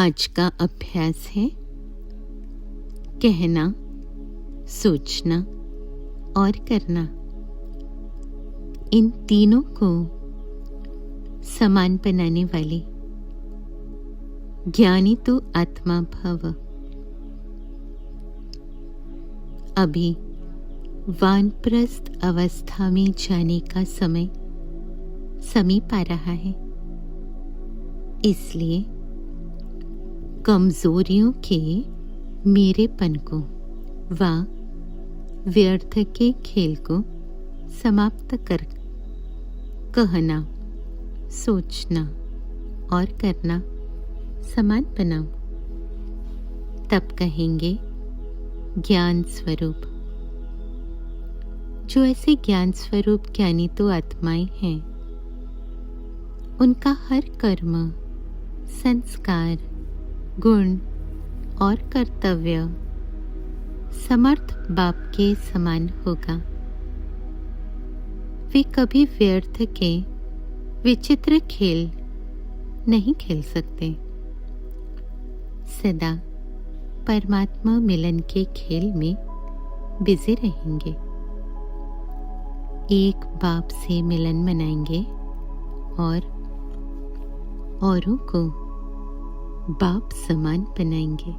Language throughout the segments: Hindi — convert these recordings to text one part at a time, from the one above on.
आज का अभ्यास है कहना, सोचना और करना। इन तीनों को समान बनाने वाली ज्ञानी तू आत्मा भव। अभी वानप्रस्थ अवस्था में जाने का समय समीप आ रहा है, इसलिए कमजोरियों के मेरेपन को व व्यर्थ के खेल को समाप्त कर कहना, सोचना और करना समान बनाओ। तब कहेंगे ज्ञान स्वरूप। जो ऐसे ज्ञान स्वरूप ज्ञानी तो आत्माएं हैं, उनका हर कर्म, संस्कार, गुण और कर्तव्य समर्थ बाप के समान होगा। वे कभी व्यर्थ के विचित्र खेल नहीं खेल सकते। सदा परमात्मा मिलन के खेल में बिजी रहेंगे। एक बाप से मिलन मनाएंगे और औरों को बाप समान बनाएंगे।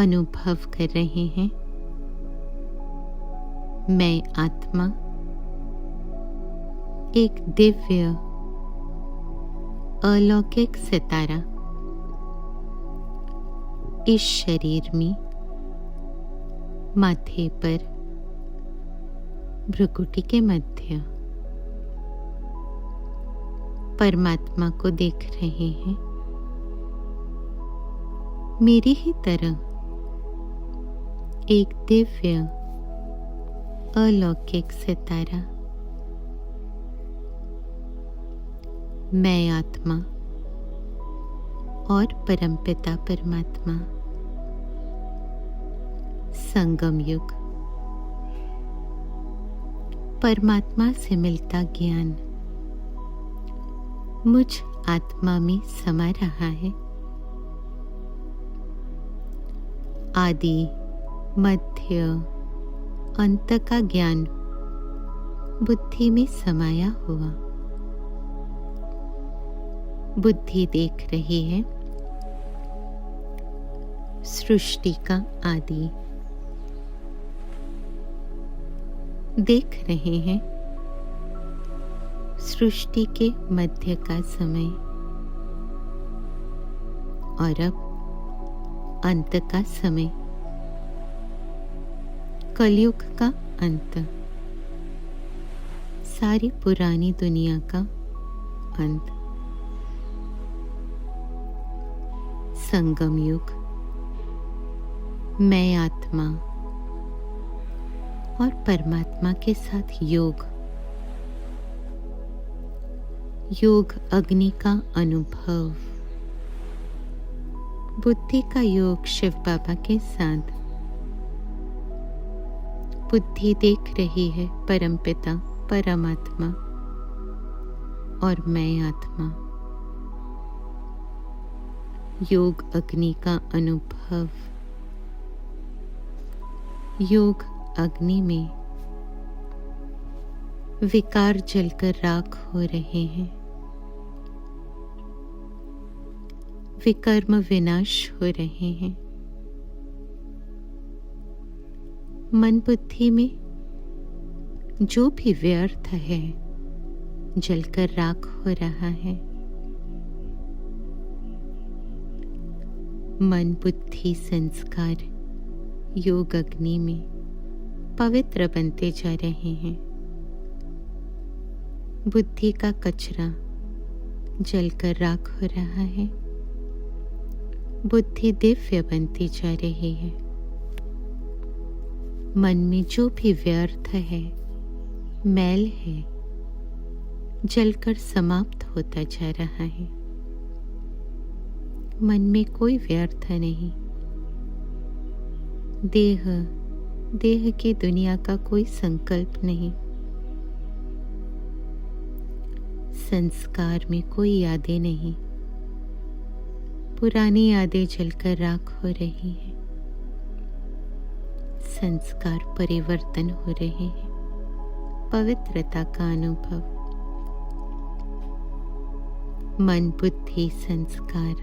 अनुभव कर रहे हैं, मैं आत्मा एक दिव्य अलौकिक सितारा इस शरीर में माथे पर भ्रुकुटी के मध्य परमात्मा को देख रहे हैं। मेरी ही तरह एक दिव्य अलौकिक सितारा। मैं आत्मा और परमपिता परमात्मा। संगम युग। परमात्मा से मिलता ज्ञान मुझ आत्मा में समा रहा है। आदि, मध्य, अंत का ज्ञान बुद्धि में समाया हुआ। बुद्धि देख रही है सृष्टि का आदि, देख रहे हैं सृष्टि के मध्य का समय और अब अंत का समय, कलयुग का अंत, सारी पुरानी दुनिया का अंत। संगम युग। मैं आत्मा और परमात्मा के साथ योग। योग अग्नि का अनुभव। बुद्धि का योग शिव बाबा के साथ। बुद्धि देख रही है परमपिता परमात्मा और मैं आत्मा। योग अग्नि का अनुभव। योग अग्नि में विकार जलकर राख हो रहे हैं। विकर्म विनाश हो रहे हैं। मन बुद्धि में जो भी व्यर्थ है जलकर राख हो रहा है। मन बुद्धि संस्कार योग अग्नि में पवित्र बनते जा रहे हैं। बुद्धि का कचरा जलकर राख हो रहा है। बुद्धि दिव्य बनती जा रही है। मन में जो भी व्यर्थ है, मैल है, जलकर समाप्त होता जा रहा है। मन में कोई व्यर्थ नहीं। देह की दुनिया का कोई संकल्प नहीं। संस्कार में कोई यादें नहीं, पुरानी यादें जलकर राख हो रही हैं। संस्कार परिवर्तन हो रहे हैं, पवित्रता का अनुभव। मन, बुद्धि, संस्कार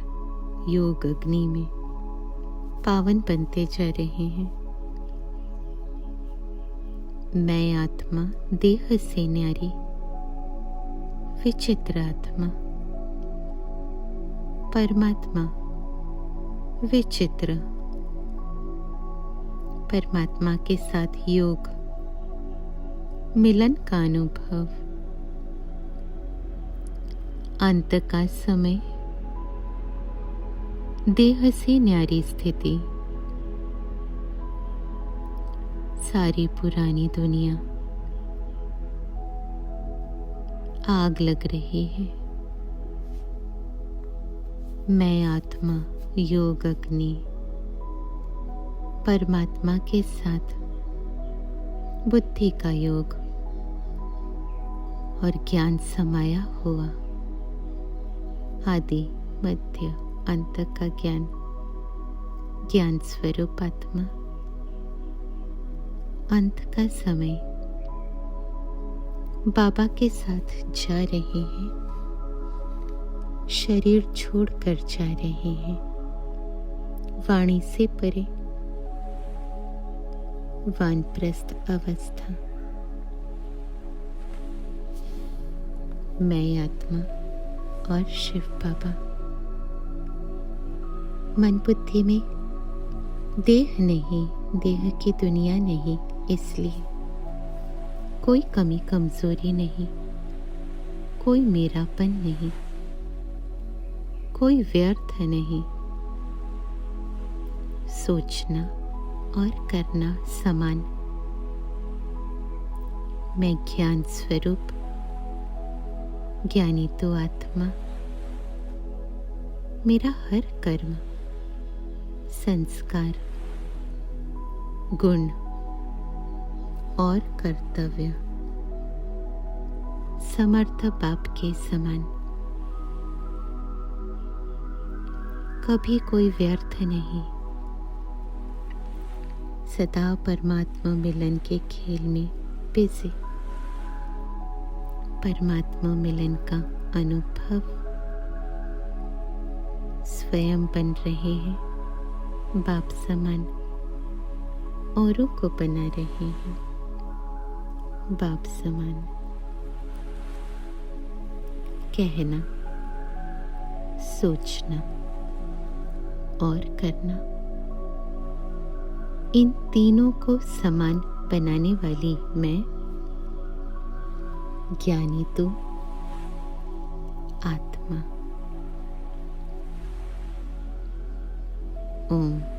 योग अग्नि में पावन बनते जा रहे हैं। मैं आत्मा देह से न्यारी, विचित्र आत्मा। परमात्मा विचित्र। परमात्मा के साथ योग, मिलन का अनुभव। अंत का समय, देह से न्यारी स्थिति। सारी पुरानी दुनिया आग लग रही है। मैं आत्मा योग अग्नि, परमात्मा के साथ बुद्धि का योग और ज्ञान समाया हुआ। आदि मध्य अंत का ज्ञान, ज्ञान स्वरूप आत्मा। अंत का समय, बाबा के साथ जा रहे हैं, शरीर छोड़कर जा रहे हैं। वाणी से परे, वानप्रस्थ अवस्था। मैं आत्मा और शिव बाबा। मन बुद्धि में देह नहीं, देह की दुनिया नहीं, इसलिए कोई कमी कमजोरी नहीं, कोई मेरापन नहीं, कोई व्यर्थ नहीं। सोचना और करना समान। मैं ज्ञान स्वरूप, ज्ञानी तो आत्मा। मेरा हर कर्म, संस्कार, गुण और कर्तव्य समर्थ बाप के समान। कभी कोई व्यर्थ नहीं। सदा परमात्मा मिलन के खेल में बिजी। परमात्मा मिलन का अनुभव स्वयं बन रहे हैं, बाप समान। औरों को बना रहे हैं, बाप समान। कहना, सोचना और करना, इन तीनों को समान बनाने वाली मैं, ज्ञानी तू आत्मा। ओम।